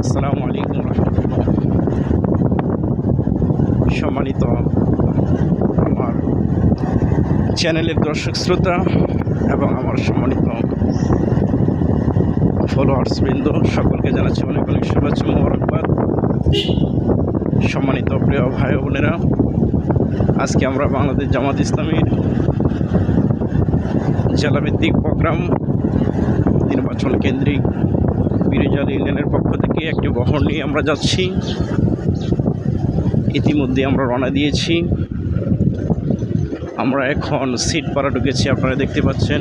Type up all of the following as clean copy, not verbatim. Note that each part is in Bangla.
আসসালামু আলাইকুম রহমতুল্লাহ। সম্মানিত আমার চ্যানেলের দর্শক শ্রোতা এবং আমার সম্মানিত ফলোয়ার্স বৃন্দ, সকলকে জানাচ্ছি অনেক অনেক শুভেচ্ছা মোবারকবাদ। সম্মানিত প্রিয় ভাই বোনেরা, আজকে আমরা বাংলাদেশ জামাত ইসলামীর জেলাভিত্তিক প্রোগ্রাম নির্বাচন কেন্দ্রিক বিরজাল ইউনিয়নের পক্ষ থেকে একটি বহর নিয়ে আমরা যাচ্ছি। ইতিমধ্যে আমরা রওনা দিয়েছি। আমরা এখন সিটপাড়া ঢুকেছি। আপনারা দেখতে পাচ্ছেন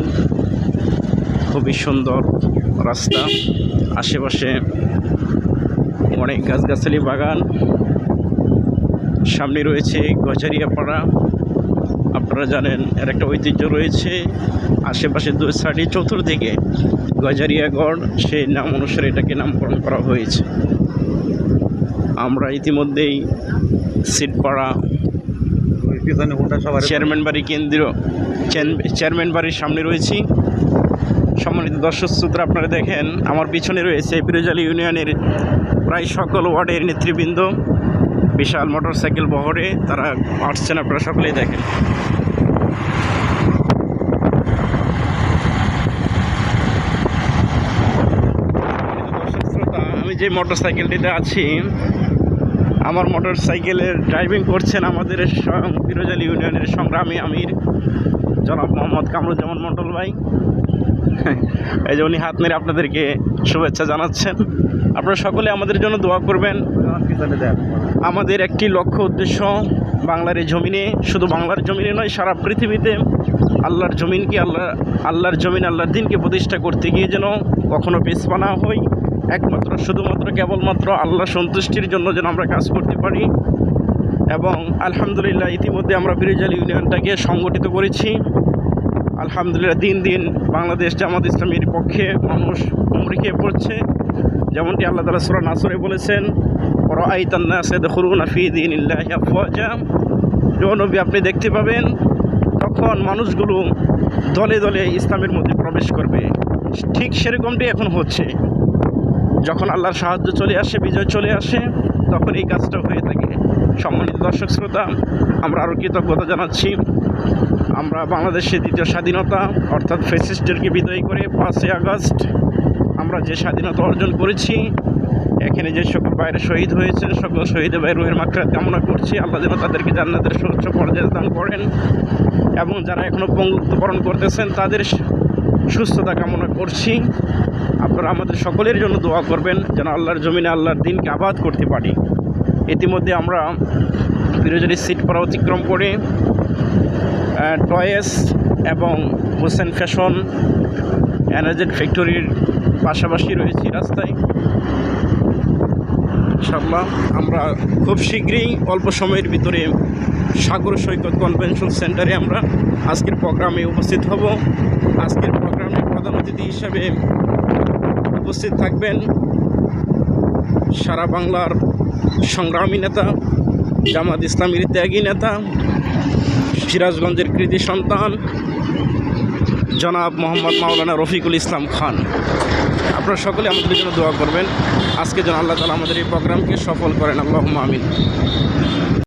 খুবই সুন্দর রাস্তা, আশেপাশে অনেক গাছগাছালি বাগান, সামনে রয়েছে গজারিয়াপাড়া। আপনারা জানেন এর একটা ঐতিহ্য রয়েছে। আশেপাশে দুই সাইডে চতুর্দিকে গজারিয়াগড়, সেই নাম অনুসারে এটাকে নামকরণ করা হয়েছে। আমরা ইতিমধ্যেই সিটপাড়া চেয়ারম্যান বাড়ি কেন্দ্র চেয়ারম্যান বাড়ির সামনে রয়েছি। সম্মানিত দর্শক শ্রোতা, আপনারা দেখেন আমার পিছনে রয়েছে বিরজাল ইউনিয়নের প্রায় সকল ওয়ার্ডের নেতৃবৃন্দ বিশাল মোটরসাইকেল বহরে তারা আসছেন। আপনারা সকলেই দেখেন। দর্শক শ্রোতা, আমি যে মোটরসাইকেলটিতে আছি, আমার মোটরসাইকেলের ড্রাইভিং করছেন আমাদের বিরজাল ইউনিয়নের সংগ্রামী আমির জনাব মোহাম্মদ কামরুজ্জামান মন্ডল ভাই। এই যে উনি হাত মেরে আপনাদেরকে শুভেচ্ছা জানাচ্ছেন। আপনারা সকলে আমাদের জন্য দোয়া করবেন। আমাদের একটি লক্ষ্য উদ্দেশ্য, বাংলার এই জমিনে, শুধু বাংলার জমিনে নয়, সারা পৃথিবীতে আল্লাহর জমিনকে আল্লাহর জমিন আল্লাহর দিনকে প্রতিষ্ঠা করতে গিয়ে যেন কখনো পিছপা না হই। একমাত্র শুধুমাত্র কেবলমাত্র আল্লাহ সন্তুষ্টির জন্য যেন আমরা কাজ করতে পারি। এবং আলহামদুলিল্লাহ ইতিমধ্যে আমরা বিরজাল ইউনিয়নটাকে সংগঠিত করেছি। আলহামদুলিল্লাহ দিন দিন বাংলাদেশ জামাত ইসলামীর পক্ষে মানুষ হুমড়ি খেয়ে পড়ছে। যেমনটি আল্লাহ তাআলা সূরা নাসরে বলেছেন, রাআইতান নাস ইয়াদখুলুনা ফি দীনিল্লাহি আফওয়াজা। যখন নবী আপনি দেখতে পাবেন তখন মানুষগুলো দলে দলে ইসলামের মধ্যে প্রবেশ করবে। ঠিক সেরকমটি এখন হচ্ছে। যখন আল্লাহর সাহায্য চলে আসে, বিজয় চলে আসে, তখন এই কাজটা হয়ে থাকে। সম্মানিত দর্শক শ্রোতা, আমরা আরও কৃতজ্ঞতা জানাচ্ছি। আমরা বাংলাদেশের দ্বিতীয় স্বাধীনতা অর্থাৎ ফ্যাসিস্টদেরকে বিদায় করে 5ই আগস্ট আমরা যে স্বাধীনতা অর্জন করেছি, এখানে যে সকল ভাইরা শহীদ হয়েছেন, সকল শহীদ ভাই রুহের মাগফিরাত কামনা করছি। আল্লাহ যেন তাদেরকে জান্নাতের সর্বোচ্চ পর্যায়ে দান করেন এবং যারা এখনও পঙ্গুত্ববরণ করতেছেন তাদের সুস্থতা কামনা করছি। আপনারা আমাদের সকলের জন্য দোয়া করবেন যেন আল্লাহর জমিনে আল্লাহর দিনকে আবাদ করতে পারি। ইতিমধ্যে আমরা বিরজালি সিটপাড়া অতিক্রম করে টয়েস এবং হোসেন ফ্যাশন এনার্জেট ফ্যাক্টরির পাশাপাশি রয়েছি রাস্তায়। ইনশাআল্লাহ আমরা খুব শীঘ্রই অল্প সময়ের ভিতরে সাগর সৈকত কনভেনশন সেন্টারে আমরা আজকের প্রোগ্রামে উপস্থিত হব। আজকের প্রোগ্রামে প্রধান অতিথি হিসাবে উপস্থিত থাকবেন সারা বাংলার সংগ্রামী নেতা, জামাত ইসলামীর ত্যাগী নেতা, সিরাজগঞ্জের কৃতি সন্তান জনাব মোহাম্মদ মাওলানা রফিকুল ইসলাম খান। আপনারা সকলে আমাদের জন্য দোয়া করবেন আজকে যেন আল্লাহ তাআলা আমাদের এই প্রোগ্রামকে সফল করেন। আল্লাহুম্মা আমিন।